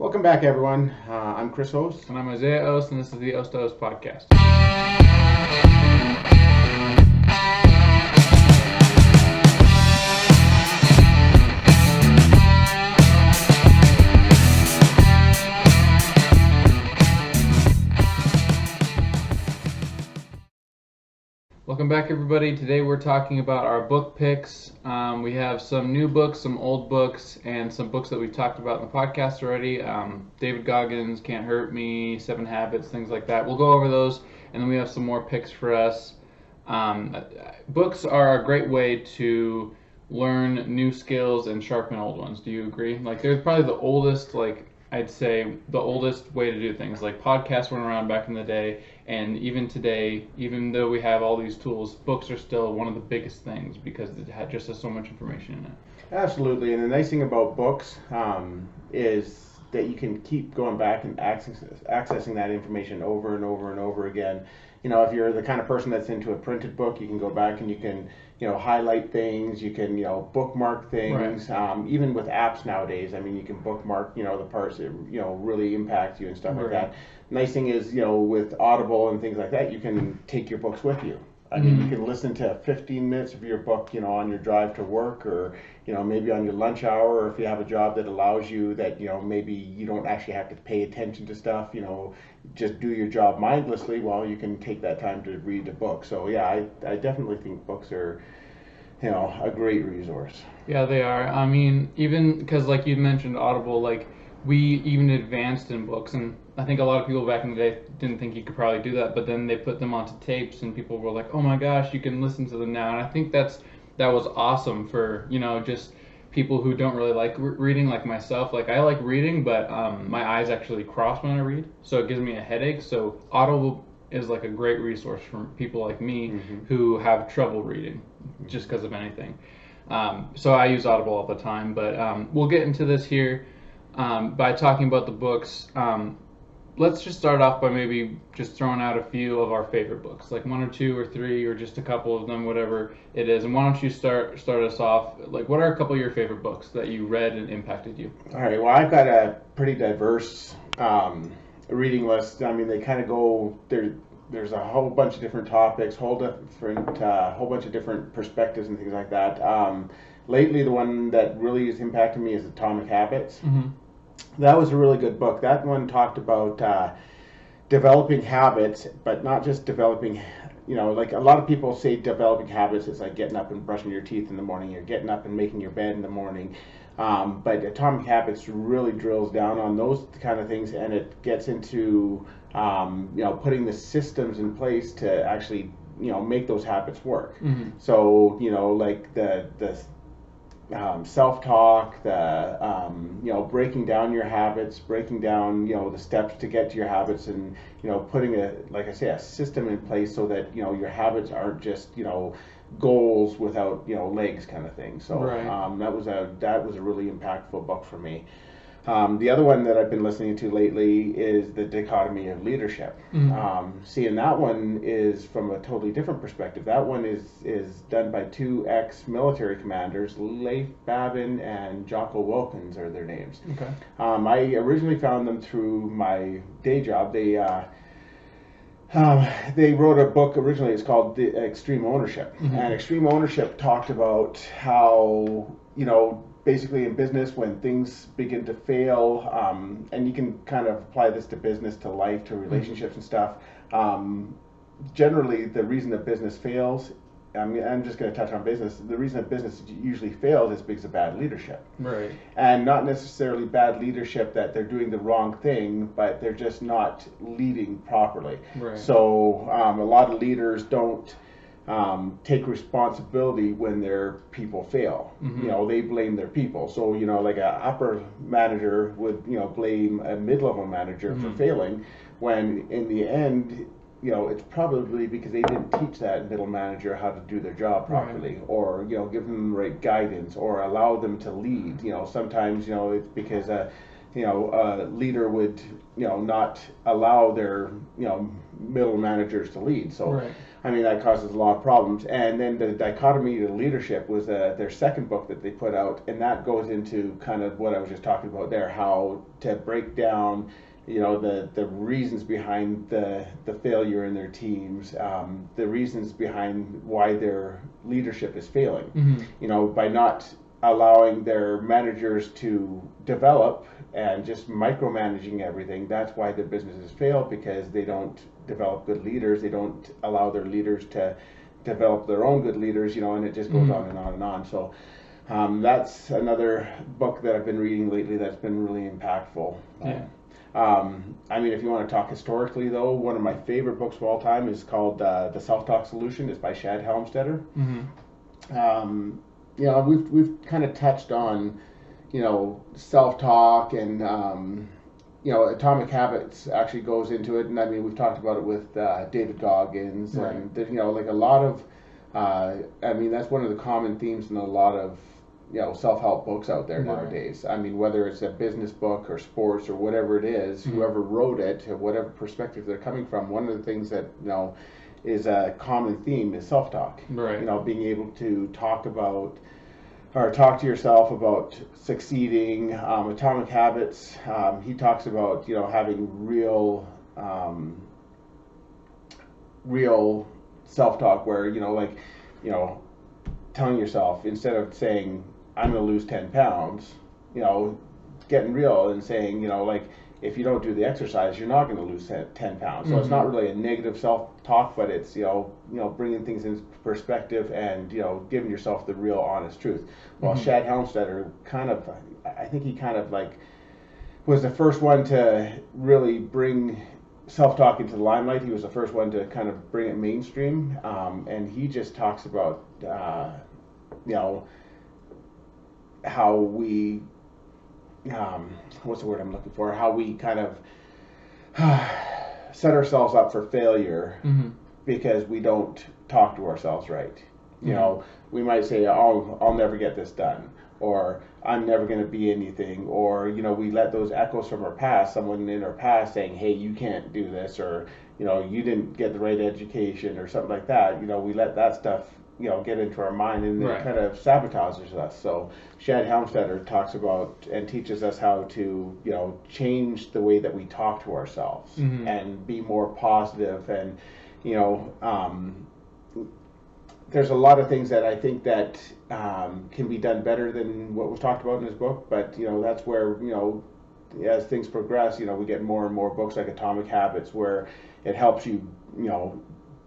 Welcome back, everyone. I'm Chris Host. And I'm Aos, and this is the Aos-to-Aos podcast. Welcome back, everybody. Today we're talking about our book picks. We have some new books, some old books, and some books that we've talked about in the podcast already. David Goggins, Can't Hurt Me, 7 Habits, things like that. We'll go over those, and then we have some more picks for us. Books are a great way to learn new skills and sharpen old ones. Do you agree? Like, they're probably the oldest, I'd say the oldest way to do things. Like, podcasts went around back in the day, and even today, even though we have all these tools, books are still one of the biggest things because it just has so much information in it. Absolutely, and the nice thing about books is that you can keep going back and accessing that information over and over and over again. You know, if you're the kind of person that's into a printed book, you can go back and you can, highlight things, you can, bookmark things. Right. Even with apps nowadays, I mean, you can bookmark, the parts that, really impact you and stuff like that. Nice thing is, with Audible and things like that, you can take your books with you. I mean, you can listen to 15 minutes of your book, on your drive to work, or, maybe on your lunch hour, or if you have a job that allows you that, maybe you don't actually have to pay attention to stuff, just do your job mindlessly. Well, you can take that time to read a book. So yeah, I definitely think books are, a great resource. Yeah, they are. I mean, even because, like you mentioned, Audible, like, we even advanced in books, and I think a lot of people back in the day didn't think you could probably do that, but then they put them onto tapes, and people were like, "Oh my gosh, you can listen to them now." And I think that was awesome for just people who don't really like reading, like myself. Like, I like reading, but my eyes actually cross when I read, so it gives me a headache. So Audible is like a great resource for people like me who have trouble reading just because of anything. So I use Audible all the time, but we'll get into this here by talking about the books. Let's just start off by maybe just throwing out a few of our favorite books, like 1 or 2 or 3 or just a couple of them, whatever it is. And why don't you start us off? Like, what are a couple of your favorite books that you read and impacted you? All right. Well, I've got a pretty diverse reading list. I mean, they kind of go there. There's a whole bunch of different topics, whole bunch of different perspectives and things like that. Lately, the one that really has impacted me is Atomic Habits. Mm-hmm. That was a really good book. That one talked about developing habits, but not just developing. Like a lot of people say, developing habits is like getting up and brushing your teeth in the morning, or getting up and making your bed in the morning. But Atomic Habits really drills down on those kind of things, and it gets into putting the systems in place to actually make those habits work. Mm-hmm. So like the self-talk, the breaking down your habits, breaking down the steps to get to your habits, and putting a system in place so that your habits aren't just goals without legs, kind of thing. So Right. That was a really impactful book for me. The other one that I've been listening to lately is The Dichotomy of Leadership. Seeing that one is from a totally different perspective. That one is done by 2 ex-military commanders, Leif Babin and Jocko Wilkins are their names. Okay. I originally found them through my day job. They wrote a book originally. It's called The Extreme Ownership. And Extreme Ownership talked about how basically in business, when things begin to fail, and you can kind of apply this to business, to life, to relationships and stuff. Generally, the reason that business fails, I'm just going to touch on business. The reason that business usually fails is because of bad leadership. Right. And not necessarily bad leadership that they're doing the wrong thing, but they're just not leading properly. Right. So a lot of leaders don't take responsibility when their people fail. They blame their people. So like an upper manager would blame a mid-level manager for failing, when in the end it's probably because they didn't teach that middle manager how to do their job properly, or give them the right guidance, or allow them to lead. Sometimes it's because leader would, not allow their, middle managers to lead. So, Right. I mean, that causes a lot of problems. And then the dichotomy of leadership was their second book that they put out, and that goes into kind of what I was just talking about there, how to break down, the reasons behind the failure in their teams, the reasons behind why their leadership is failing. Mm-hmm. By not allowing their managers to develop and just micromanaging everything, that's why their businesses fail, because they don't develop good leaders. They don't allow their leaders to develop their own good leaders, and it just goes on and on and on. So that's another book that I've been reading lately that's been really impactful. Yeah. I mean, if you want to talk historically, though, one of my favorite books of all time is called The Self-Talk Solution. It's by Shad Helmstetter. Mm-hmm. We've kind of touched on, self-talk and, Atomic Habits actually goes into it. And I mean, we've talked about it with David Goggins. Right. And, like a lot of, I mean, that's one of the common themes in a lot of, self-help books out there nowadays. I mean, whether it's a business book or sports or whatever it is, whoever wrote it, whatever perspective they're coming from, one of the things that, is a common theme is self-talk. Right. Being able to talk to yourself about succeeding. Atomic Habits, he talks about, having real self-talk where, telling yourself, instead of saying, I'm going to lose 10 pounds, getting real and saying, if you don't do the exercise, you're not going to lose 10 pounds. So it's not really a negative self-talk, but it's, bringing things into perspective and, giving yourself the real honest truth. Well, Shad Helmstetter I think he was the first one to really bring self-talk into the limelight. He was the first one to kind of bring it mainstream. And he just talks about, how we, what's the word I'm looking for? How we kind of set ourselves up for failure because we don't talk to ourselves right. We might say, I'll never get this done, or I'm never going to be anything, or, we let those echoes from our past, someone in our past saying, hey, you can't do this, or, you didn't get the right education or something like that. We let that stuff get into our mind, and it kind of sabotages us. So Shad Helmstetter talks about and teaches us how to, change the way that we talk to ourselves and be more positive. And, there's a lot of things that I think that can be done better than what was talked about in his book. But, that's where, as things progress, we get more and more books like Atomic Habits where it helps you,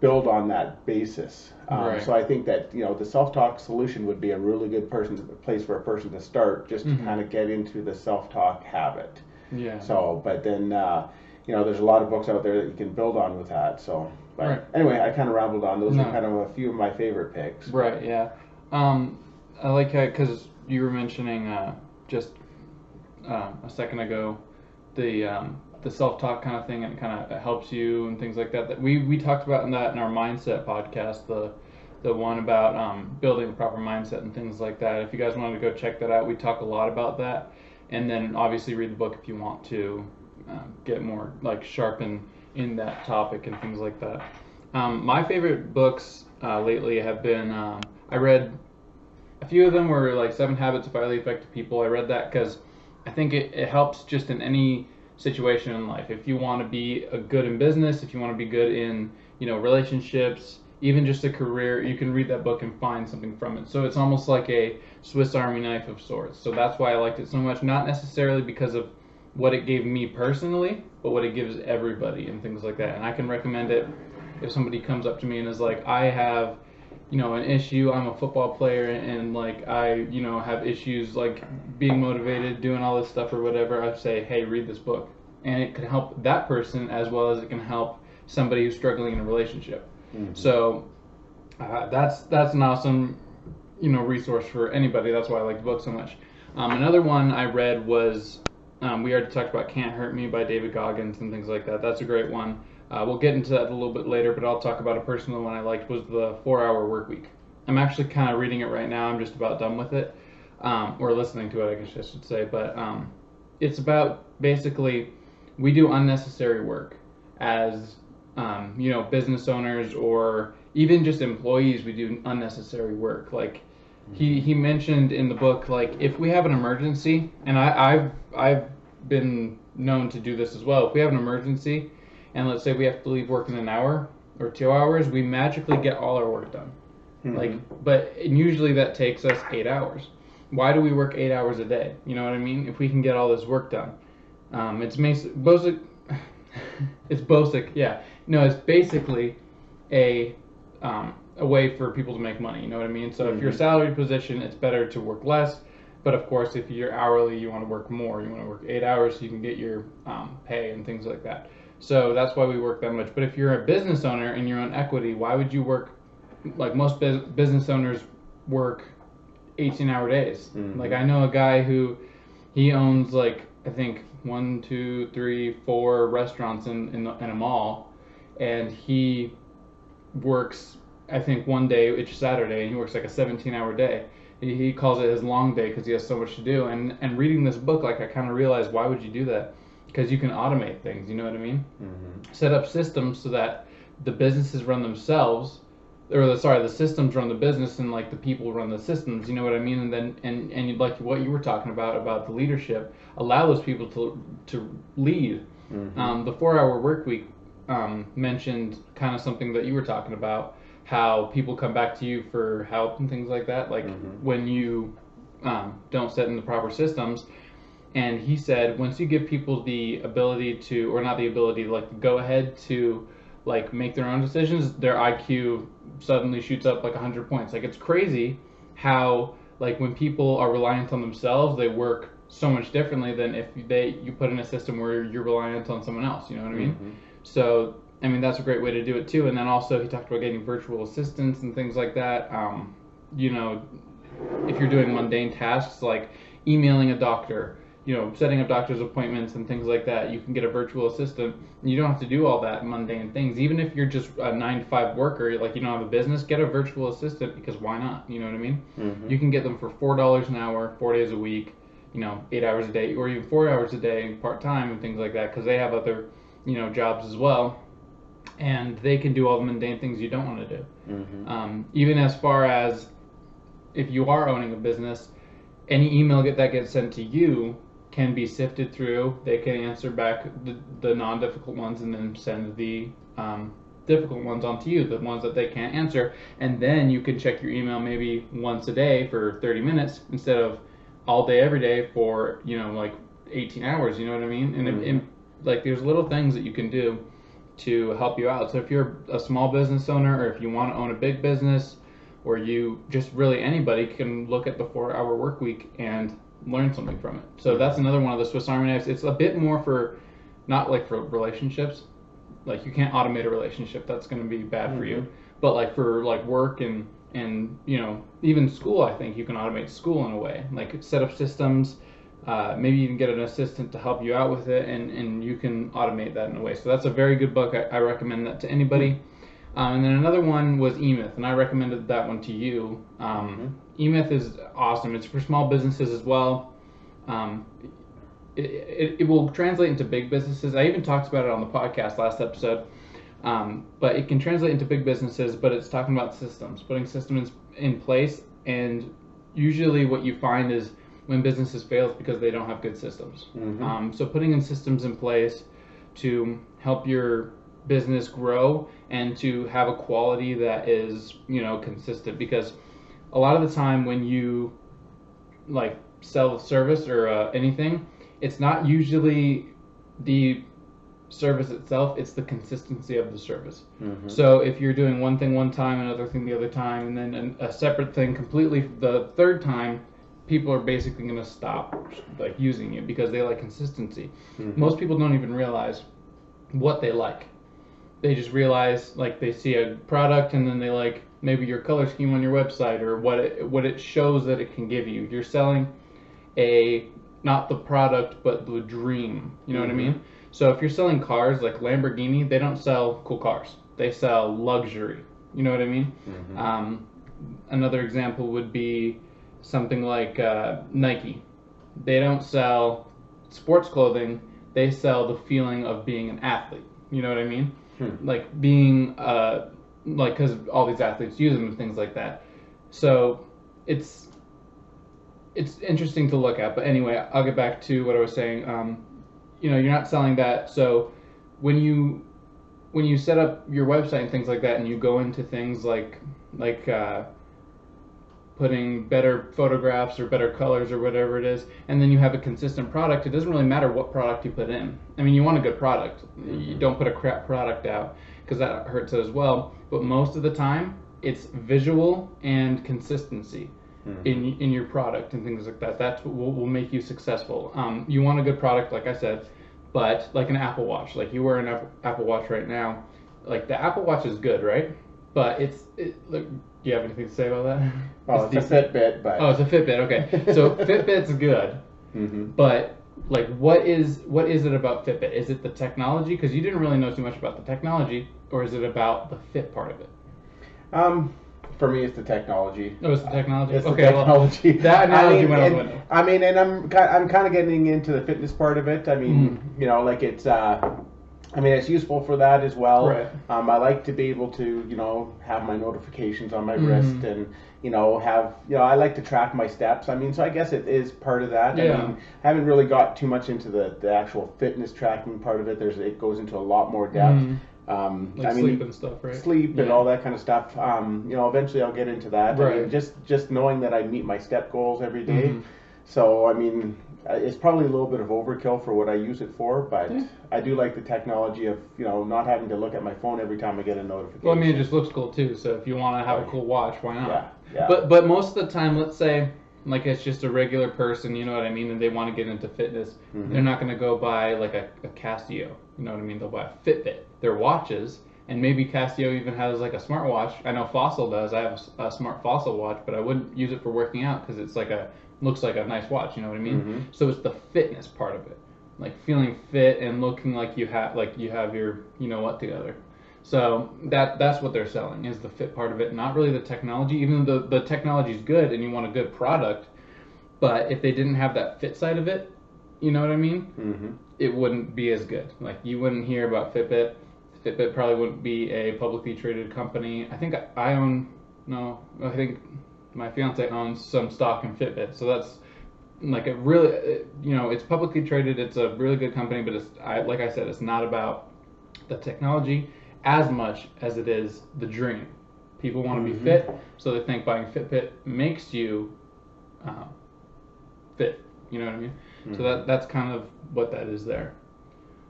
build on that basis. So I think that, the self-talk solution would be a really good place for a person to start, just to kind of get into the self-talk habit. Yeah. So, but then, there's a lot of books out there that you can build on with that. So, but anyway, I kind of rambled on. Those are kind of a few of my favorite picks. Right. Yeah. I like how, because you were mentioning just a second ago the self-talk kind of thing, and it kind of helps you and things like that. That we talked about in our mindset podcast, the one about building a proper mindset and things like that. If you guys wanted to go check that out, we talk a lot about that. And then obviously read the book if you want to get more sharpen in that topic and things like that. My favorite books lately have been, I read a few of them were 7 Habits of Highly Effective People. I read that because I think it helps just in any situation in life. If you want to be good in business, if you want to be good in relationships, even just a career, you can read that book and find something from it. So it's almost like a Swiss Army knife of sorts. So that's why I liked it so much, not necessarily because of what it gave me personally, but what it gives everybody and things like that. And I can recommend it if somebody comes up to me and is like, I have an issue, I'm a football player, and I have issues being motivated, doing all this stuff or whatever. I'd say, hey, read this book, and it can help that person as well as it can help somebody who's struggling in a relationship. So that's an awesome resource for anybody. That's why I like the book so much. Another one I read was we already talked about Can't Hurt Me by David Goggins and things like that. That's a great one. We'll get into that a little bit later, but I'll talk about a personal one I liked was the 4-Hour Workweek. I'm actually kind of reading it right now. I'm just about done with it, or listening to it, I guess I should say. But it's about basically we do unnecessary work as business owners or even just employees. We do unnecessary work. Like he mentioned in the book, like if we have an emergency, and I've been known to do this as well. If we have an emergency, and let's say we have to leave work in an hour or 2 hours, we magically get all our work done. But usually that takes us 8 hours. Why do we work 8 hours a day? You know what I mean? If we can get all this work done, it's basic. It's basic, yeah. No, it's basically a way for people to make money. You know what I mean? So if you're a salaried position, it's better to work less. But of course, if you're hourly, you want to work more. You want to work 8 hours so you can get your pay and things like that. So that's why we work that much. But if you're a business owner and you're on equity, why would you work? Like most business owners work 18-hour days. Like I know a guy who he owns like I think 1, 2, 3, 4 restaurants in a mall, and he works I think one day, it's Saturday, and he works like a 17-hour day. He calls it his long day because he has so much to do. And reading this book, like I kind of realized, why would you do that? Because you can automate things. You know what I mean? Set up systems so that the businesses run themselves, or the systems run the business, and like the people run the systems. You know what I mean? And then and like what you were talking about the leadership, allow those people to lead. The 4-hour work week mentioned kind of something that you were talking about, how people come back to you for help and things like that, like when you don't set in the proper systems. And he said once you give people the ability to, or not the ability, like go ahead to like make their own decisions, their IQ suddenly shoots up like 100 points. Like it's crazy how like when people are reliant on themselves, they work so much differently than if you put in a system where you're reliant on someone else. You know what I mean? So I mean, that's a great way to do it too. And then also he talked about getting virtual assistants and things like that. You know, if you're doing mundane tasks like emailing a doctor, you know, setting up doctor's appointments and things like that, you can get a virtual assistant. You don't have to do all that mundane things. Even if you're just a 9-to-5 worker, like you don't have a business, get a virtual assistant, because why not? You know what I mean? You can get them for $4 an hour, 4 days a week, you know, 8 hours a day, or even 4 hours a day part-time and things like that, because they have other, you know, jobs as well. And they can do all the mundane things you don't want to do. Even as far as if you are owning a business, any email that gets sent to you can be sifted through. They can answer back the non-difficult ones and then send the difficult ones onto you, the ones that they can't answer. And then you can check your email maybe once a day for 30 minutes instead of all day every day for, you know, like 18 hours. You know what I mean? And like there's little things that you can do to help you out. So if you're a small business owner, or if you want to own a big business, or you just really anybody can look at the 4-hour work week and learn something from it. So that's another one of the Swiss Army knives. It's a bit more for, not like for relationships. Like you can't automate a relationship. That's going to be bad for you. But like for like work and you know, even school, I think you can automate school in a way. Like set up systems. Maybe you can get an assistant to help you out with it, and you can automate that in a way. So that's a very good book. I recommend that to anybody. And then another one was E-Myth, and I recommended that one to you. E-Myth is awesome. It's for small businesses as well. It will translate into big businesses. I even talked about it on the podcast last episode. But it can translate into big businesses, but it's talking about systems, putting systems in place. And usually what you find is when businesses fail, it's because they don't have good systems. So putting in systems in place to help your business grow and to have a quality that is, you know, consistent. Because a lot of the time when you like sell a service or anything, it's not usually the service itself, it's the consistency of the service. So if you're doing one thing one time, another thing the other time, and then a separate thing completely the third time, people are basically going to stop like using you because they like consistency. Most people don't even realize what they like. They just realize like they see a product and then they like maybe your color scheme on your website or what it shows that it can give you. You're selling not the product but the dream. You know what I mean? So if you're selling cars like Lamborghini, they don't sell cool cars. They sell luxury. You know what I mean? Another example would be something like Nike. They don't sell sports clothing, they sell the feeling of being an athlete. You know what I mean? Like being like, because all these athletes use them and things like that. So it's interesting to look at. But anyway, I'll get back to what I was saying. You know, you're not selling that. So when you set up your website and things like that, and you go into things like putting better photographs or better colors or whatever it is, and then you have a consistent product, it doesn't really matter what product you put in. I mean, you want a good product. You don't put a crap product out, because that hurts it as well. But most of the time, it's visual and consistency in your product and things like that. That's what will make you successful. You want a good product, like I said, but like an Apple Watch, like you wear an Apple Watch right now, like the Apple Watch is good, right? But look, do you have anything to say about that? Oh, it's a Fitbit, but... Oh, it's a Fitbit, okay. So Fitbit's good, but like what is it about Fitbit? Is it the technology? Because you didn't really know too much about the technology, or is it about the fit part of it? For me, it's the technology. Oh, it's the technology? It's okay, the technology. Well, that analogy went out the window. I mean, and I'm kind of getting into the fitness part of it. I mean, you know, like it's... I mean, it's useful for that as well. Right. I like to be able to, you know, have my notifications on my wrist and, you know, I like to track my steps. I mean, so I guess it is part of that. Yeah. I mean, I haven't really got too much into the actual fitness tracking part of it. It goes into a lot more depth. Like sleep and stuff, right? Sleep and all that kind of stuff. You know, eventually I'll get into that. Right. I mean, just knowing that I meet my step goals every day. So, I mean, it's probably a little bit of overkill for what I use it for, but I do like the technology of, you know, not having to look at my phone every time I get a notification. Well, I mean, it just looks cool too. So if you want to have a cool watch, why not? Yeah. But most of the time, let's say like it's just a regular person, you know what I mean, and they want to get into fitness. They're not going to go buy like a Casio, you know what I mean? They'll buy a Fitbit. They're watches, and maybe Casio even has like a smartwatch. I know Fossil does. I have a smart Fossil watch, but I wouldn't use it for working out because it's like looks like a nice watch, you know what I mean? So it's the fitness part of it, like feeling fit and looking like you have your you know what together. So that's what they're selling, is the fit part of it, not really the technology. Even though the technology is good and you want a good product, but if they didn't have that fit side of it, you know what I mean? It wouldn't be as good. Like you wouldn't hear about Fitbit. Fitbit probably wouldn't be a publicly traded company. I think I think my fiance owns some stock in Fitbit, so that's like a really, you know, it's publicly traded. It's a really good company, but like I said, it's not about the technology as much as it is the dream. People want to be fit, so they think buying Fitbit makes you fit. You know what I mean? So that's kind of what that is there.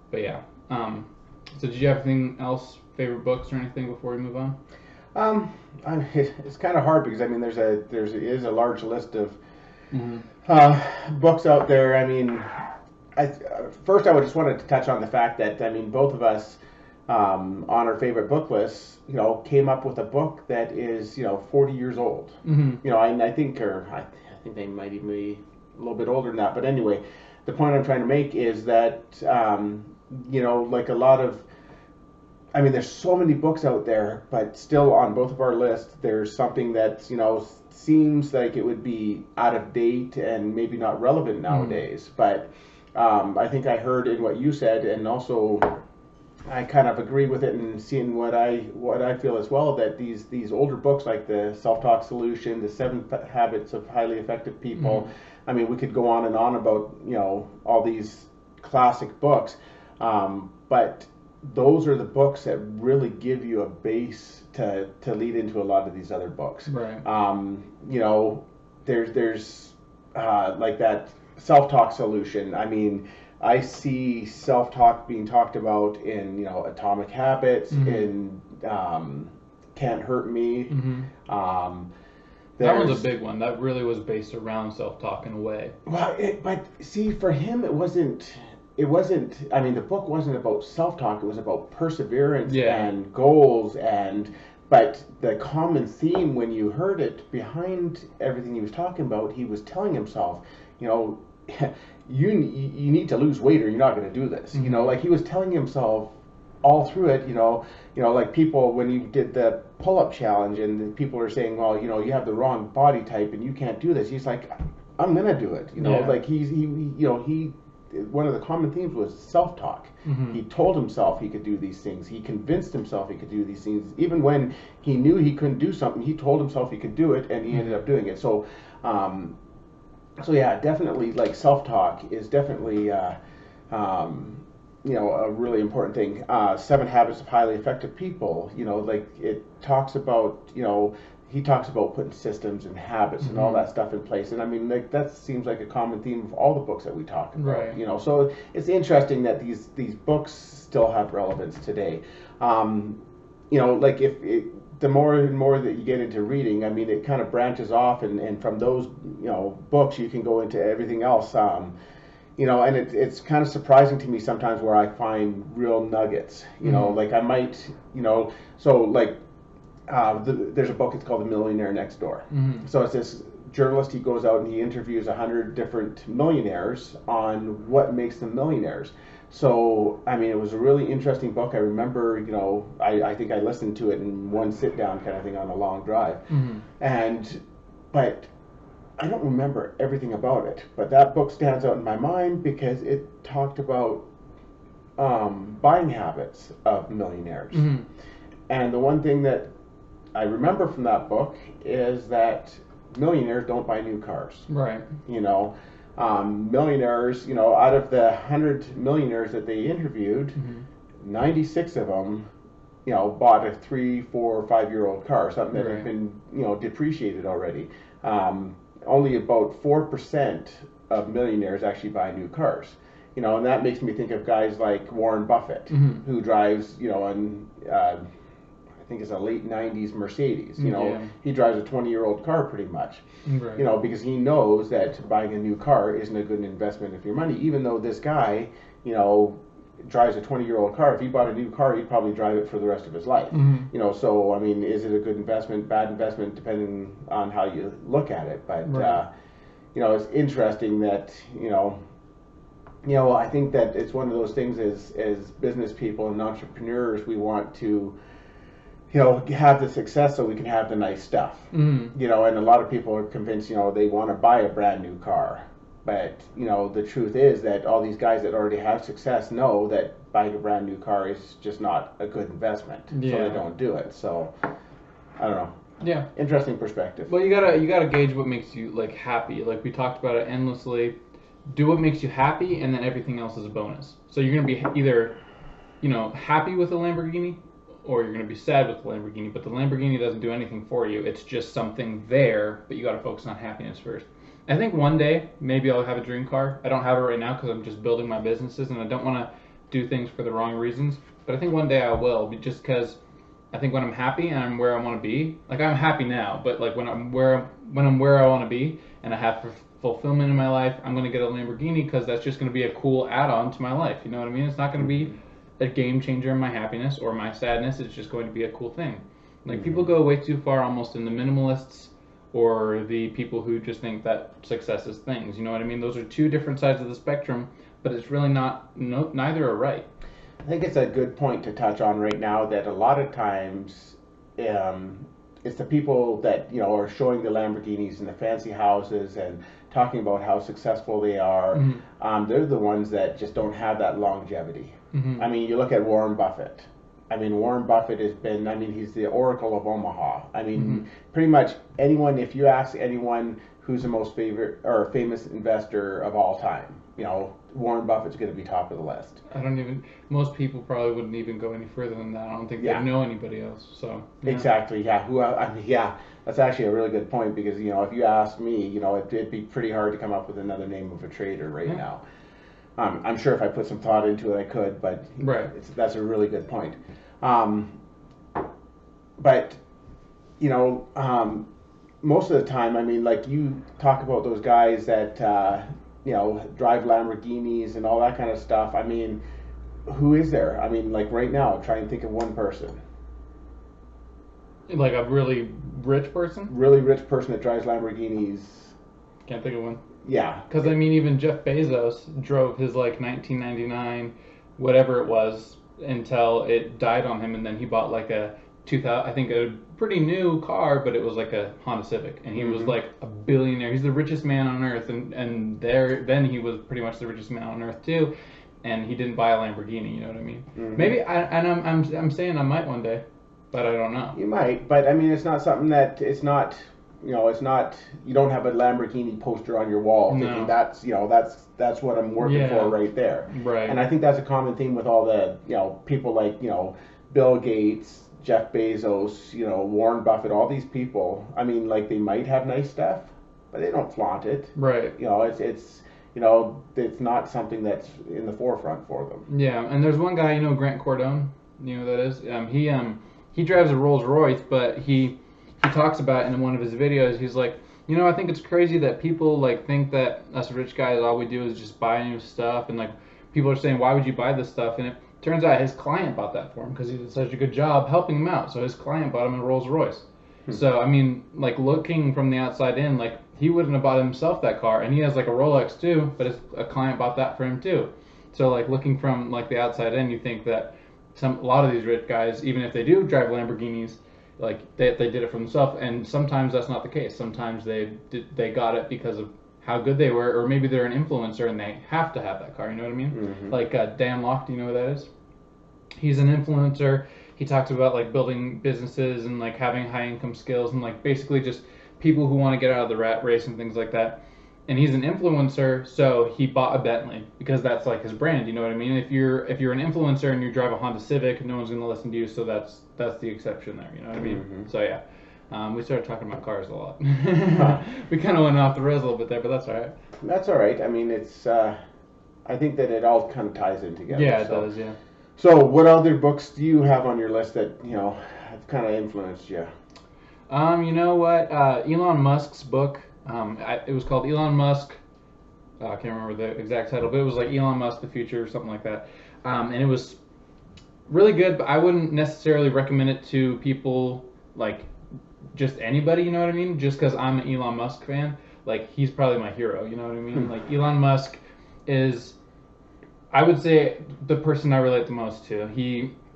But yeah. So did you have anything else, favorite books or anything before we move on? It's kind of hard because I mean there is a large list of books out there. I mean, first I just wanted to touch on the fact that I mean both of us on our favorite book lists, you know, came up with a book that is, you know, 40 years old. You know, I think they might even be a little bit older than that. But anyway, the point I'm trying to make is that you know, like a lot of, I mean, there's so many books out there, but still on both of our lists, there's something that, you know, seems like it would be out of date and maybe not relevant nowadays. But I think I heard in what you said, and also I kind of agree with it and seeing what I feel as well, that these older books like the Self-Talk Solution, the 7 Habits of Highly Effective People, I mean, we could go on and on about, you know, all these classic books, but those are the books that really give you a base to lead into a lot of these other books. Right. You know, there's like that Self-Talk Solution. I mean, I see self-talk being talked about in, you know, Atomic Habits, in Can't Hurt Me. That was a big one. That really was based around self-talk in a way. Well, but see, for him, it wasn't. I mean, the book wasn't about self-talk. It was about perseverance and goals, but the common theme when you heard it behind everything he was talking about, he was telling himself, you know, you need to lose weight or you're not going to do this. You know, like he was telling himself all through it, you know, like people, when he did the pull-up challenge and people are saying, well, you know, you have the wrong body type and you can't do this. He's like, I'm going to do it. You know, like he one of the common themes was self-talk. He told himself he could do these things. He convinced himself he could do these things. Even when he knew he couldn't do something, he told himself he could do it, and he ended up doing it. So, so yeah, definitely, like, self-talk is definitely, you know, a really important thing. 7 Habits of Highly Effective People, you know, like, it talks about, you know, he talks about putting systems and habits and all that stuff in place. And I mean, like, that seems like a common theme of all the books that we talk about, Right. you know. So it's interesting that these books still have relevance today. You know, like, the more and more that you get into reading, I mean, it kind of branches off, and from those, you know, books, you can go into everything else. You know, and it's kind of surprising to me sometimes where I find real nuggets. You know, like, I might, you know, so like, there's a book, it's called The Millionaire Next Door. So it's this journalist, he goes out and he interviews 100 different millionaires on what makes them millionaires. So, I mean, it was a really interesting book. I remember, you know, I think I listened to it in one sit down kind of thing on a long drive. But I don't remember everything about it. But that book stands out in my mind because it talked about buying habits of millionaires. And the one thing that I remember from that book is that millionaires don't buy new cars. Right. You know, millionaires, you know, out of the 100 millionaires that they interviewed, 96 of them, you know, bought a 3, 4, 5-year-old car, something that had been, you know, depreciated already. Only about 4% of millionaires actually buy new cars. You know, and that makes me think of guys like Warren Buffett, who drives, you know, I think it's a late 90s Mercedes. You know, he drives a 20-year-old car pretty much. You know, because he knows that buying a new car isn't a good investment of your money, even though this guy, you know, drives a 20-year-old car. If he bought a new car, he'd probably drive it for the rest of his life. You know, so, I mean, is it a good investment, bad investment, depending on how you look at it. But, you know, it's interesting that, you know, I think that it's one of those things as business people and entrepreneurs, we want to, you know, have the success so we can have the nice stuff. You know, and a lot of people are convinced, you know, they want to buy a brand new car. But, you know, the truth is that all these guys that already have success know that buying a brand new car is just not a good investment. So they don't do it. So, I don't know. Yeah. Interesting perspective. Well, you gotta gauge what makes you, like, happy. Like, we talked about it endlessly. Do what makes you happy, and then everything else is a bonus. So you're gonna be either, you know, happy with a Lamborghini, or you're going to be sad with the Lamborghini, but the Lamborghini doesn't do anything for you. It's just something there, but you got to focus on happiness first. I think one day, maybe I'll have a dream car. I don't have it right now because I'm just building my businesses, and I don't want to do things for the wrong reasons. But I think one day I will, just because I think when I'm happy and I'm where I want to be, like, I'm happy now, but like when I'm where I want to be and I have fulfillment in my life, I'm going to get a Lamborghini because that's just going to be a cool add-on to my life. You know what I mean? It's not going to be a game changer in my happiness or my sadness. It's just going to be a cool thing. Like, people go way too far almost in the minimalists or the people who just think that success is things. You know what I mean? Those are two different sides of the spectrum, but it's really not, neither are right. I think it's a good point to touch on right now that a lot of times it's the people that, you know, are showing the Lamborghinis and the fancy houses and talking about how successful they are. They're the ones that just don't have that longevity. I mean, you look at Warren Buffett. I mean, Warren Buffett has been, I mean, he's the Oracle of Omaha. I mean, pretty much anyone, if you ask anyone who's the most favorite or famous investor of all time, you know, Warren Buffett's going to be top of the list. Most people probably wouldn't even go any further than that. I don't think they know anybody else. So Exactly, yeah. That's actually a really good point because, you know, if you ask me, you know, it'd be pretty hard to come up with another name of a trader right now. I'm sure if I put some thought into it, I could, but that's a really good point. But, you know, most of the time, I mean, like, you talk about those guys that, you know, drive Lamborghinis and all that kind of stuff. I mean, who is there? I mean, like, right now, try and think of one person. Like a really rich person? Really rich person that drives Lamborghinis. Can't think of one. Yeah. Because, I mean, even Jeff Bezos drove his, like, 1999, whatever it was, until it died on him, and then he bought, like, a 2000, I think a pretty new car, but it was like a Honda Civic, and he was like a billionaire. He's the richest man on earth, and then he was pretty much the richest man on earth too, and he didn't buy a Lamborghini. You know what I mean? Maybe I'm saying I might one day, but I don't know. You might, but I mean, it's not something that it's not. It's not. You don't have a Lamborghini poster on your wall thinking that's that's what I'm working for right there. Right. And I think that's a common theme with all the people like Bill Gates, Jeff Bezos, Warren Buffett, all these people. I mean, like they might have nice stuff, but they don't flaunt it. Right. It's it's not something that's in the forefront for them. Yeah, and there's one guy, Grant Cardone. You know who that is? He drives a Rolls Royce, but he talks about in one of his videos. He's like, I think it's crazy that people like think that us rich guys all we do is just buy new stuff, and like people are saying, why would you buy this stuff? And it turns out his client bought that for him because he did such a good job helping him out. So his client bought him a Rolls Royce. So I mean, like looking from the outside in, like he wouldn't have bought himself that car, and he has like a Rolex too, but a client bought that for him too. So like looking from like the outside in, you think that a lot of these rich guys, even if they do drive Lamborghinis, like they did it for themselves, and sometimes that's not the case. Sometimes they got it because of how good they were, or maybe they're an influencer and they have to have that car. You know what I mean? Like Dan Lok, do you know who that is? He's an influencer. He talks about like building businesses and like having high income skills and like basically just people who want to get out of the rat race and things like that. And he's an influencer, so he bought a Bentley because that's like his brand. You know what I mean? If you're an influencer and you drive a Honda Civic, no one's gonna listen to you. So that's the exception there. You know what I mean? So yeah, we started talking about cars a lot. We kind of went off the rails a little bit there, but that's all right. That's all right. I mean, it's. I think that it all kind of ties in together. Yeah, it does. Yeah. So, what other books do you have on your list that have kind of influenced you? You know what? Elon Musk's book. It was called Elon Musk. I can't remember the exact title, but it was like Elon Musk, the Future, or something like that. And it was really good, but I wouldn't necessarily recommend it to people like just anybody. You know what I mean? Just because I'm an Elon Musk fan, like he's probably my hero. You know what I mean? Like Elon Musk is, I would say, the person I relate the most to.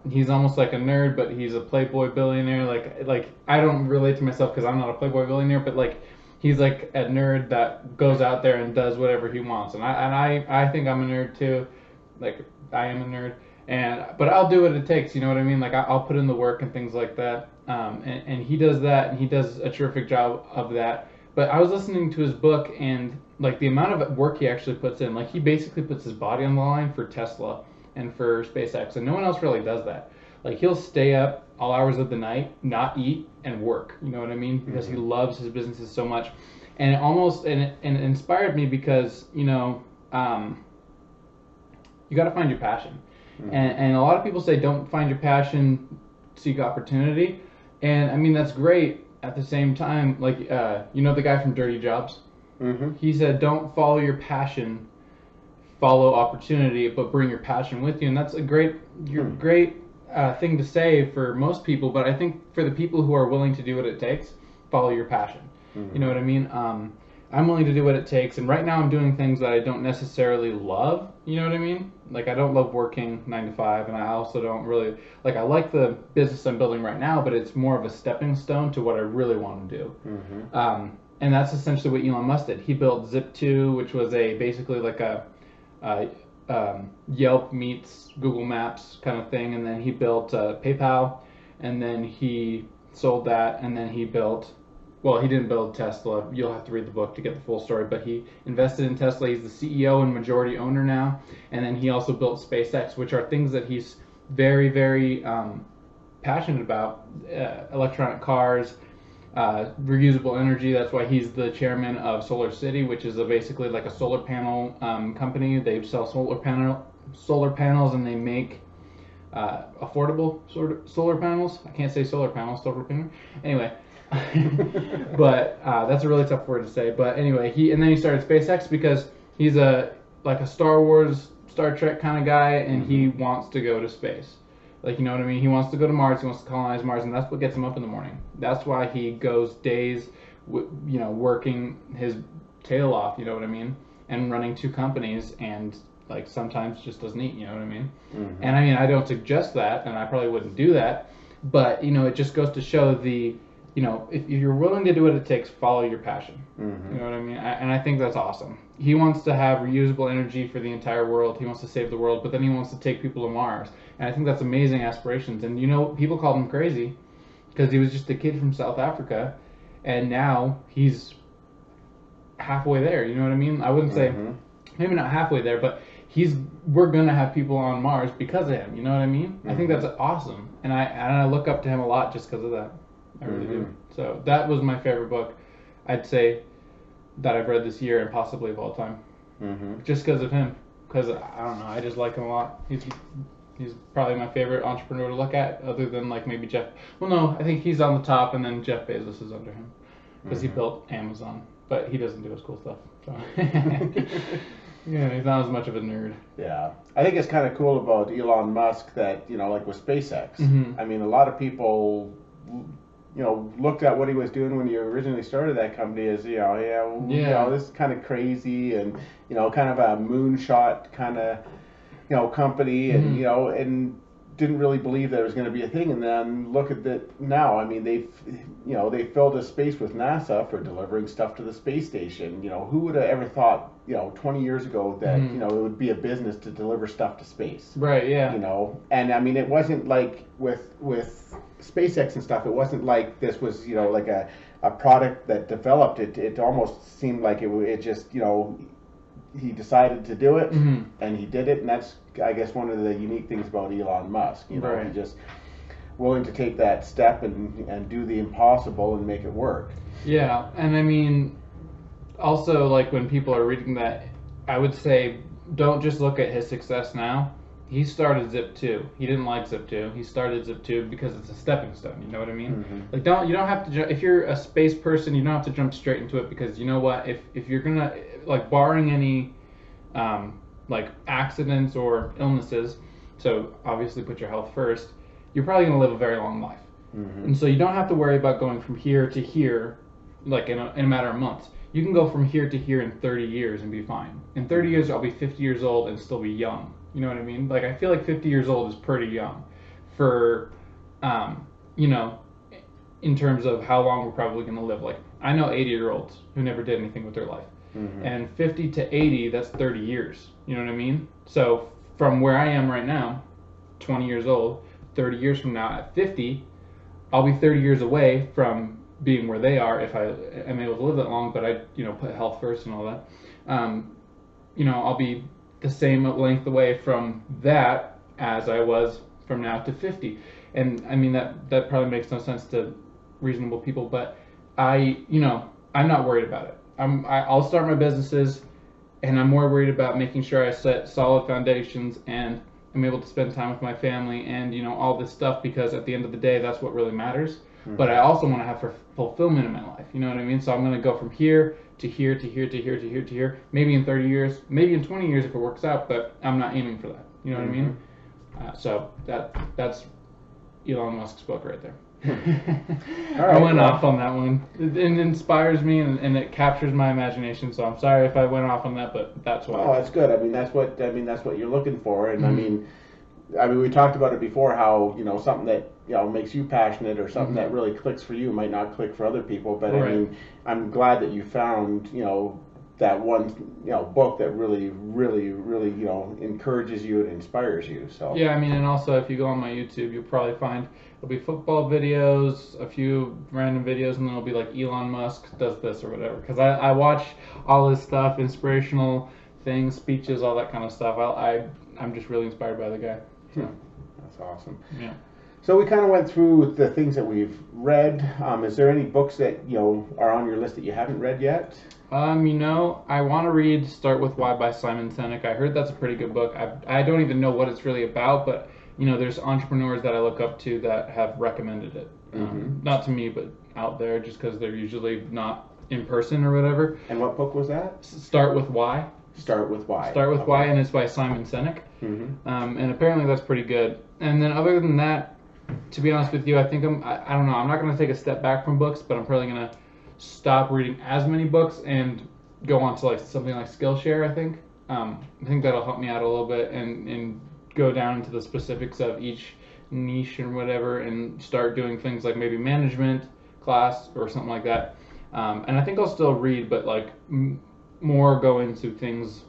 He's almost like a nerd, but he's a playboy billionaire. Like I don't relate to myself because I'm not a playboy billionaire, but like he's like a nerd that goes out there and does whatever he wants. And I think I'm a nerd too. Like I am a nerd, but I'll do what it takes. You know what I mean? Like I'll put in the work and things like that. And he does that, and he does a terrific job of that. But I was listening to his book, and like the amount of work he actually puts in, like he basically puts his body on the line for Tesla and for SpaceX, and no one else really does that. Like he'll stay up all hours of the night, not eat, and work. You know what I mean? Because he loves his businesses so much, and it inspired me because you got to find your passion, and a lot of people say don't find your passion, seek opportunity, and I mean that's great. At the same time, like the guy from Dirty Jobs, he said don't follow your passion, follow opportunity, but bring your passion with you, and that's a great thing to say for most people, but I think for the people who are willing to do what it takes, follow your passion. You know what I mean? I'm willing to do what it takes, and right now I'm doing things that I don't necessarily love. You know what I mean? Like I don't love working 9 to 5, and I also don't really like. I like the business I'm building right now, but it's more of a stepping stone to what I really want to do. And that's essentially what Elon Musk did. He built Zip2, which was basically like a Yelp meets Google Maps kind of thing, and then he built PayPal, and then he sold that, and then he built. Well, he didn't build Tesla. You'll have to read the book to get the full story, but he invested in Tesla. He's the CEO and majority owner now, and then he also built SpaceX, which are things that he's very, very passionate about. Electronic cars, reusable energy. That's why he's the chairman of Solar City, which is basically like a solar panel company. They sell solar panels, and they make affordable sort of solar panels. I can't say solar panels, solar panel. Anyway. But that's a really tough word to say. But anyway, and then he started SpaceX because he's like a Star Wars, Star Trek kind of guy, and he wants to go to space. Like, you know what I mean? He wants to go to Mars. He wants to colonize Mars, and that's what gets him up in the morning. That's why he goes days, working his tail off. You know what I mean? And running 2 companies, and like sometimes just doesn't eat. You know what I mean? And I mean, I don't suggest that, and I probably wouldn't do that. But it just goes to show if you're willing to do what it takes, follow your passion. Mm-hmm. You know what I mean? And I think that's awesome. He wants to have reusable energy for the entire world. He wants to save the world, but then he wants to take people to Mars. And I think that's amazing aspirations. And people called him crazy because he was just a kid from South Africa, and now he's halfway there. You know what I mean? I wouldn't say maybe not halfway there, but we're gonna have people on Mars because of him. You know what I mean? I think that's awesome, and I look up to him a lot just because of that. I really do. So that was my favorite book, I'd say, that I've read this year and possibly of all time. Just because of him. Because I don't know, I just like him a lot. He's probably my favorite entrepreneur to look at, other than like maybe Jeff. Well, no, I think he's on the top, and then Jeff Bezos is under him because he built Amazon, but he doesn't do his cool stuff. So. Yeah, he's not as much of a nerd. Yeah, I think it's kind of cool about Elon Musk that like with SpaceX. I mean, a lot of people, looked at what he was doing when he originally started that company as this is kind of crazy and kind of a moonshot kind of company and and didn't really believe there was going to be a thing. And then look at that now. I mean, they filled a space with NASA for delivering stuff to the space station. Who would have ever thought 20 years ago that it would be a business to deliver stuff to space? Right. Yeah. And I mean, it wasn't like with SpaceX and stuff. It wasn't like this was like a product that developed it. It almost seemed like it just he decided to do it and he did it, and that's I guess one of the unique things about Elon Musk. Right. He just willing to take that step and do the impossible and make it work. Yeah, and I mean, also like when people are reading that, I would say don't just look at his success now. He started Zip2. He didn't like Zip2. He started Zip2 because it's a stepping stone. You know what I mean? Like you don't have to if you're a space person, you don't have to jump straight into it, because you know what? If you're gonna like barring any like accidents or illnesses, so obviously put your health first, you're probably going to live a very long life. And so you don't have to worry about going from here to here like in a matter of months. You can go from here to here in 30 years and be fine. In 30 years I'll be 50 years old and still be young. You know what I mean? Like I feel like 50 years old is pretty young for in terms of how long we're probably going to live. Like I know 80-year-olds who never did anything with their life. And 50 to 80, that's 30 years. You know what I mean? So from where I am right now, 20 years old, 30 years from now at 50, I'll be 30 years away from being where they are if I am able to live that long, but I put health first and all that. I'll be the same length away from that as I was from now to 50. And I mean that probably makes no sense to reasonable people, but I'm not worried about it. I'll start my businesses, and I'm more worried about making sure I set solid foundations and I'm able to spend time with my family and all this stuff, because at the end of the day that's what really matters. But I also want to have fulfillment in my life. You know what I mean? So I'm going to go from here to here to here to here to here to here. Maybe in 30 years, maybe in 20 years if it works out, but I'm not aiming for that. You know what I mean? So that's Elon Musk's book right there. I went off on that one. It inspires me and it captures my imagination. So I'm sorry if I went off on that, but that's why. Oh, that's good. I mean, that's what you're looking for. And I mean, we talked about it before. How something that makes you passionate or something that really clicks for you might not click for other people. But I mean, I'm glad that you found that one book that really encourages you and inspires you. So yeah, I mean, and also if you go on my YouTube, you'll probably find there'll be football videos, a few random videos, and then it'll be like Elon Musk does this or whatever, because I watch all his stuff, inspirational things, speeches, all that kind of stuff. I'm just really inspired by the guy. So. That's awesome. Yeah. So we kind of went through the things that we've read. Is there any books that are on your list that you haven't read yet? I want to read Start With Why by Simon Sinek. I heard that's a pretty good book. I don't even know what it's really about, but there's entrepreneurs that I look up to that have recommended it. Not to me, but out there, just because they're usually not in person or whatever. And what book was that? Start With Why. Start With Why. Start With Why, and it's by Simon Sinek. And apparently that's pretty good. And then other than that, to be honest with you, I think I don't know, I'm not going to take a step back from books, but I'm probably going to stop reading as many books and go on to like something like Skillshare. I think that'll help me out a little bit and go down into the specifics of each niche or whatever and start doing things like maybe management class or something like that. And I think I'll still read, but like more go into things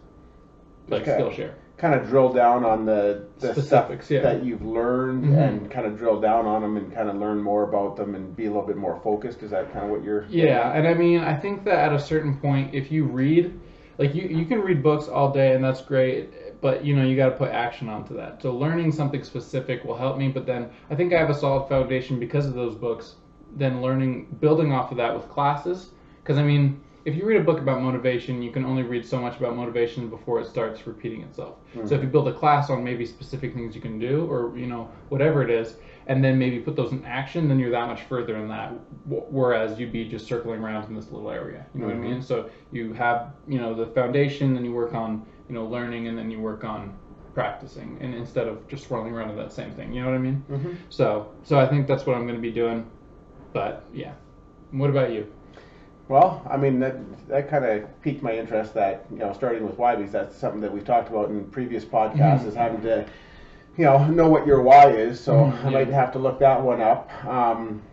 like Skillshare. Kind of drill down on the specifics, stuff that you've learned and kind of drill down on them and kind of learn more about them and be a little bit more focused. Is that kind of what you're and I mean, I think that at a certain point, if you read, like you can read books all day and that's great, but you know, you got to put action onto that. So learning something specific will help me, but then I think I have a solid foundation because of those books, then building off of that with classes. Because I mean, if you read a book about motivation, you can only read so much about motivation before it starts repeating itself. So if you build a class on maybe specific things you can do, or you know, whatever it is, and then maybe put those in action, then you're that much further in that. Whereas you'd be just circling around in this little area. You know what I mean? So you have, you know, the foundation, then you work on, you know, learning, and then you work on practicing, and instead of just rolling around in that same thing. You know what I mean? So I think that's what I'm going to be doing. But yeah, what about you? Well, I mean, that kind of piqued my interest, that, you know, starting with why, because that's something that we've talked about in previous podcasts, is having to, you know what your why is. So I might have to look that one up.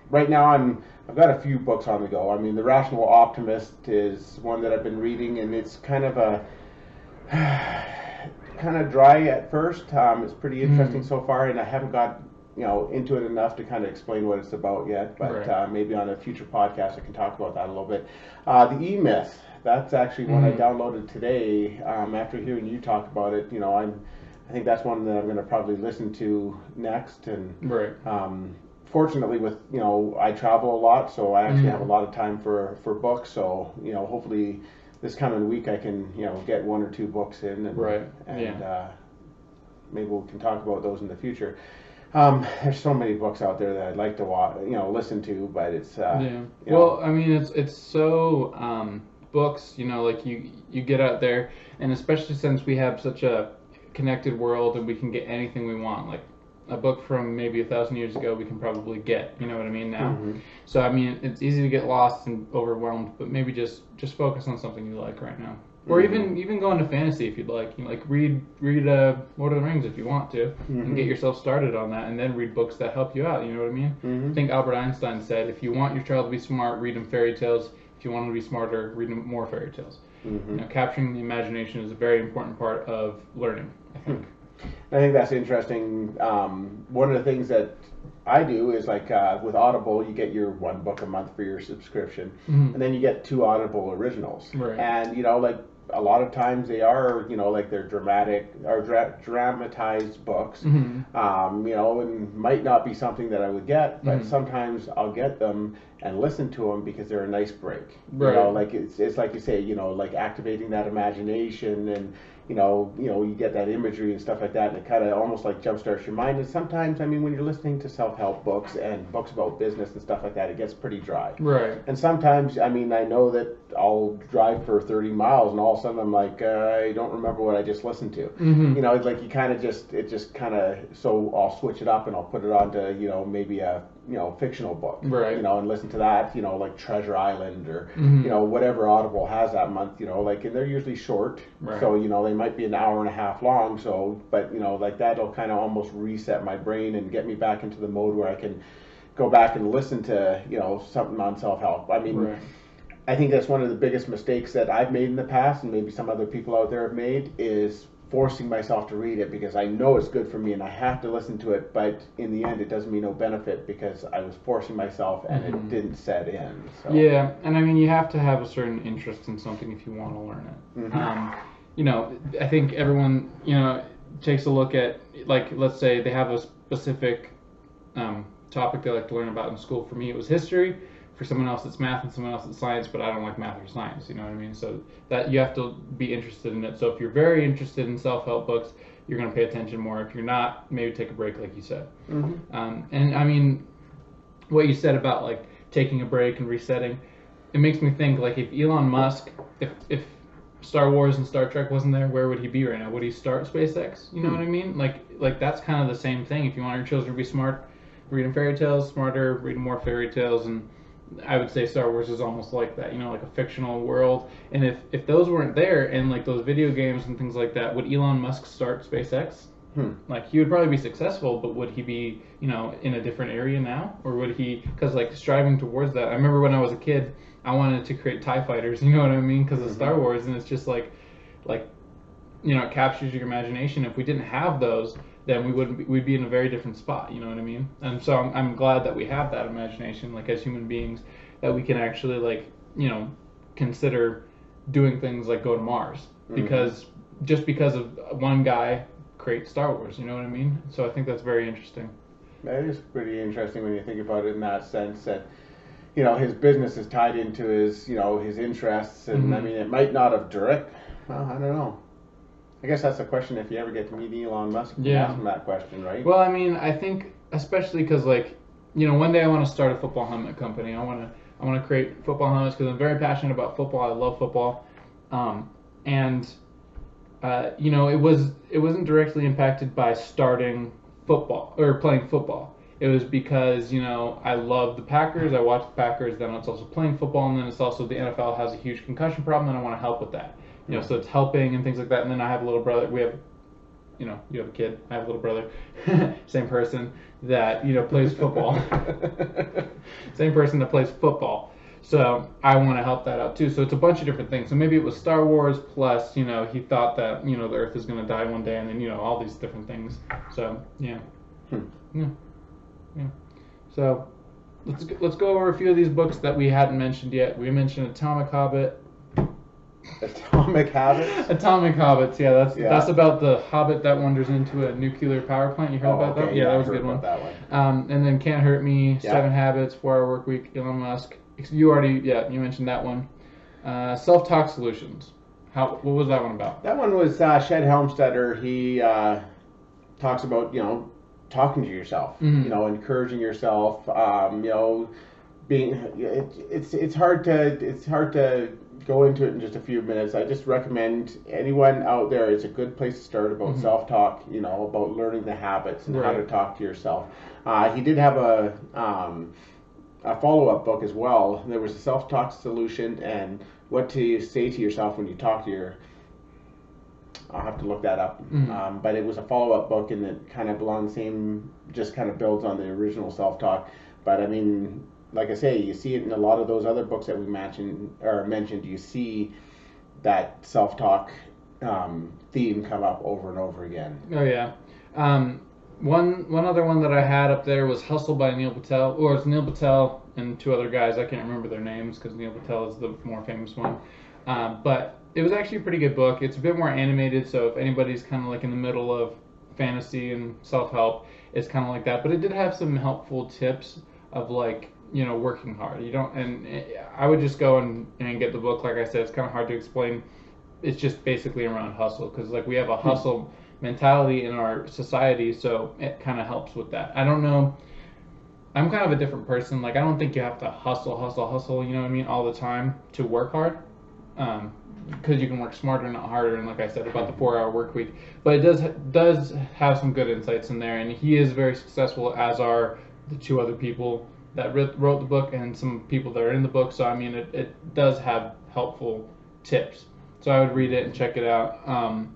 Right now I've got a few books on the go. I mean, The Rational Optimist is one that I've been reading, and it's kind of dry at first. It's pretty interesting so far, and I haven't got, you know, into it enough to kind of explain what it's about yet, but maybe on a future podcast I can talk about that a little bit. The E-Myth, that's actually one I downloaded today after hearing you talk about it. You know, I think that's one that I'm going to probably listen to next. And fortunately, with, you know, I travel a lot, so I actually have a lot of time for books. So, you know, hopefully this coming week I can, you know, get one or two books in, and maybe we can talk about those in the future. There's so many books out there that I'd like to watch, you know, listen to, but it's well, I mean, it's so books, you know, like you get out there, and especially since we have such a connected world and we can get anything we want, like a book from maybe 1,000 years ago we can probably get, you know what I mean, now. So I mean, it's easy to get lost and overwhelmed, but maybe just focus on something you like right now. Or even go into fantasy if you'd like. You know, like read Lord of the Rings if you want to, and get yourself started on that, and then read books that help you out. You know what I mean? I think Albert Einstein said, if you want your child to be smart, read him fairy tales. If you want him to be smarter, read him more fairy tales. You know, capturing the imagination is a very important part of learning, I think. I think that's interesting. One of the things that I do is, like, with Audible, you get your one book a month for your subscription, and then you get 2 Audible originals. And, you know, like, a lot of times they are, you know, like, they're dramatic or dramatized books, you know, and might not be something that I would get, but sometimes I'll get them and listen to them because they're a nice break. You know, like, it's like you say, you know, like activating that imagination, and you know, you get that imagery and stuff like that, and it kind of almost like jumpstarts your mind. And sometimes, I mean, when you're listening to self-help books and books about business and stuff like that, it gets pretty dry. And sometimes, I mean, I know that I'll drive for 30 miles, and all of a sudden I'm like, I don't remember what I just listened to. You know, it's like you kind of so I'll switch it up and I'll put it on to, you know, maybe a, you know, fictional book, you know, and listen to that, you know, like Treasure Island, or you know, whatever Audible has that month, you know, like, and they're usually short, so, you know, they might be an hour and a half long, so, but, you know, like, that'll kind of almost reset my brain and get me back into the mode where I can go back and listen to, you know, something on self-help. I mean, I think that's one of the biggest mistakes that I've made in the past, and maybe some other people out there have made, is forcing myself to read it because I know it's good for me and I have to listen to it, but in the end it does me no benefit because I was forcing myself and it didn't set in. So. Yeah, and I mean, you have to have a certain interest in something if you want to learn it. You know, I think everyone, you know, takes a look at, like, let's say they have a specific topic they like to learn about in school. For me, it was history. For someone else, it's math, and someone else, it's science, but I don't like math or science, you know what I mean? So that you have to be interested in it. So if you're very interested in self-help books, you're going to pay attention more. If you're not, maybe take a break, like you said. And I mean, what you said about, like, taking a break and resetting, it makes me think, like, if Elon Musk, if Star Wars and Star Trek wasn't there, where would he be right now? Would he start SpaceX? You know what I mean? Like that's kind of the same thing. If you want your children to be smart, read them fairy tales, smarter, read them more fairy tales, and I would say Star Wars is almost like that, you know, like a fictional world. And if those weren't there, and like those video games and things like that, would Elon Musk start SpaceX? Like, he would probably be successful, but would he be, you know, in a different area now? Or would he, because, like, striving towards that. I remember when I was a kid, I wanted to create TIE fighters, you know what I mean? Because of Star Wars, and it's just like, you know, it captures your imagination. If we didn't have those, then we'd be in a very different spot, you know what I mean? And so I'm glad that we have that imagination, like, as human beings, that we can actually, like, you know, consider doing things like go to Mars. Because, just because of one guy create Star Wars, you know what I mean? So I think that's very interesting. That is pretty interesting when you think about it in that sense that, you know, his business is tied into his, you know, his interests, and I mean, it might not have direct. Well, I don't know. I guess that's a question if you ever get to meet Elon Musk. You can ask him that question, right? Well, I mean, I think especially because, like, you know, one day I want to start a football helmet company. I want to create football helmets because I'm very passionate about football. I love football, and you know, it wasn't directly impacted by starting football or playing football. It was because, you know, I love the Packers. I watch the Packers. Then it's also playing football, and then it's also the NFL has a huge concussion problem, and I want to help with that. You know, so it's helping and things like that. And then I have a little brother. We have, you know, you have a kid. I have a little brother, same person that, you know, plays football. Same person that plays football. So I want to help that out too. So it's a bunch of different things. So maybe it was Star Wars plus, you know, he thought that, you know, the Earth is going to die one day, and then, you know, all these different things. So yeah, yeah. So let's go over a few of these books that we hadn't mentioned yet. We mentioned Atomic Habit. Atomic Habits? Atomic Habits, yeah, that's about the hobbit that wanders into a nuclear power plant. You heard about that? Yeah, that was a good one. That one. And then Can't Hurt Me, 7 Habits, 4-Hour Work Week, Elon Musk. You mentioned that one. Self-Talk Solutions. What was that one about? That one was Shed Helmstetter. He talks about, you know, talking to yourself, you know, encouraging yourself, you know, being, it's hard to go into it in just a few minutes. I just recommend anyone out there, it's a good place to start about self-talk, you know, about learning the habits and how to talk to yourself. He did have a follow-up book as well. There was a self-talk solution and what to say to yourself when you talk to your, I'll have to look that up. But it was a follow-up book, and it kind of belongs same, just kind of builds on the original self-talk. But I mean, like I say, you see it in a lot of those other books that we mentioned. You see that self-talk theme come up over and over again. Oh yeah. One other one that I had up there was Hustle by Neil Patel, or it's Neil Patel and 2 other guys. I can't remember their names because Neil Patel is the more famous one. But it was actually a pretty good book. It's a bit more animated, so if anybody's kind of like in the middle of fantasy and self-help, it's kind of like that. But it did have some helpful tips of, like, you know, working hard. You don't, and I would just go and get the book. Like I said, it's kind of hard to explain. It's just basically around hustle, because, like, we have a hustle mentality in our society, so it kind of helps with that. I don't know. I'm kind of a different person. Like, I don't think you have to hustle, you know what I mean, all the time to work hard. Because you can work smarter, not harder, and like I said about the 4-hour work week. But it does have some good insights in there, and he is very successful, as are the 2 other people that wrote the book and some people that are in the book. So I mean, it does have helpful tips. So I would read it and check it out.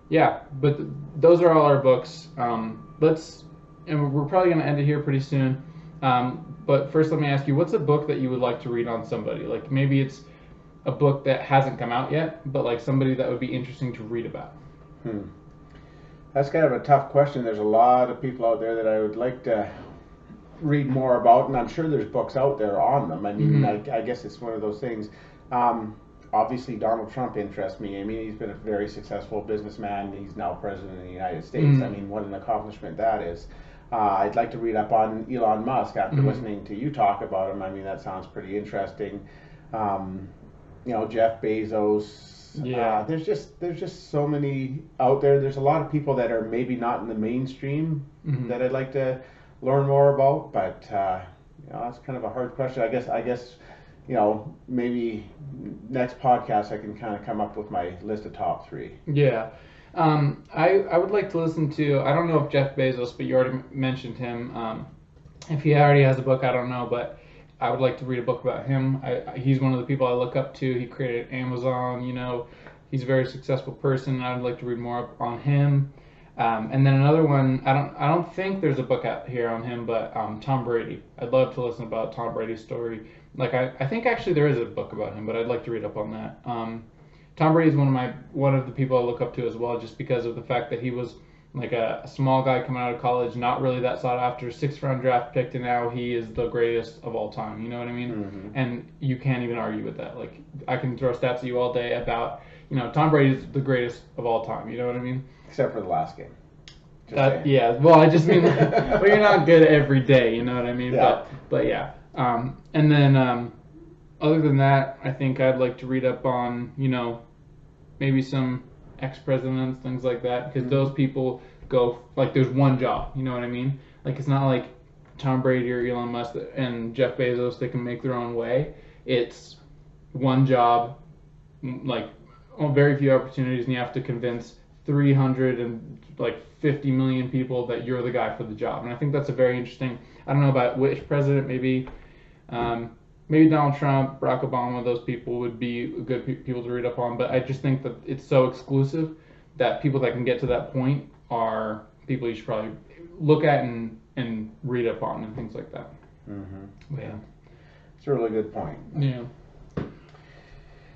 Yeah, but those are all our books. And we're probably going to end it here pretty soon. But first, let me ask you, what's a book that you would like to read on somebody? Like, maybe it's a book that hasn't come out yet, but like somebody that would be interesting to read about. That's kind of a tough question. There's a lot of people out there that I would like to read more about, and I'm sure there's books out there on them. I mean, I guess it's one of those things. Obviously, Donald Trump interests me. I mean, he's been a very successful businessman. He's now president of the United States. I mean, what an accomplishment that is. I'd like to read up on Elon Musk after listening to you talk about him. I mean, that sounds pretty interesting. You know, Jeff Bezos. Yeah. There's just so many out there. There's a lot of people that are maybe not in the mainstream that I'd like to learn more about. But you know, that's kind of a hard question. I guess you know, maybe next podcast I can kind of come up with my list of top 3. Yeah. I would like to listen to, I don't know if Jeff Bezos, but you already mentioned him. If he already has a book, I don't know, but I would like to read a book about him. He's one of the people I look up to. He created Amazon, you know. He's a very successful person. I would like to read more on him. And then another one, I don't think there's a book out here on him, but Tom Brady. I'd love to listen about Tom Brady's story. Like I think actually there is a book about him, but I'd like to read up on that. Tom Brady is one of the people I look up to as well, just because of the fact that he was like a small guy coming out of college, not really that sought after, 6th-round draft pick, and now he is the greatest of all time. You know what I mean? Mm-hmm. And you can't even argue with that. Like I can throw stats at you all day about, Tom Brady is the greatest of all time. You know what I mean? Except for the last game. Yeah. Well, I just mean, well, you're not good every day. You know what I mean? Yeah. But yeah. And then other than that, I think I'd like to read up on, maybe some ex-presidents, things like that, because those people go, like, there's one job, you know what I mean? Like, it's not like Tom Brady or Elon Musk and Jeff Bezos, they can make their own way. It's one job, like, very few opportunities, and you have to convince 350 million people that you're the guy for the job. And I think that's a very interesting, I don't know about which president, maybe Donald Trump, Barack Obama, those people would be good people to read up on. But I just think that it's so exclusive that people that can get to that point are people you should probably look at and read up on and things like that. Mm-hmm. Yeah. It's a really good point. Yeah.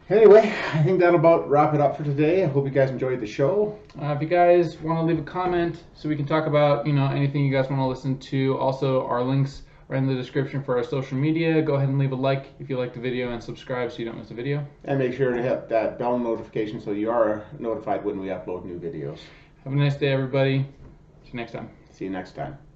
Anyway, I think that'll about wrap it up for today. I hope you guys enjoyed the show. If you guys want to leave a comment so we can talk about, anything you guys want to listen to, also our links are in the description for our social media. Go ahead and leave a like if you like the video and subscribe so you don't miss a video. And make sure to hit that bell notification so you are notified when we upload new videos. Have a nice day, everybody. See you next time. See you next time.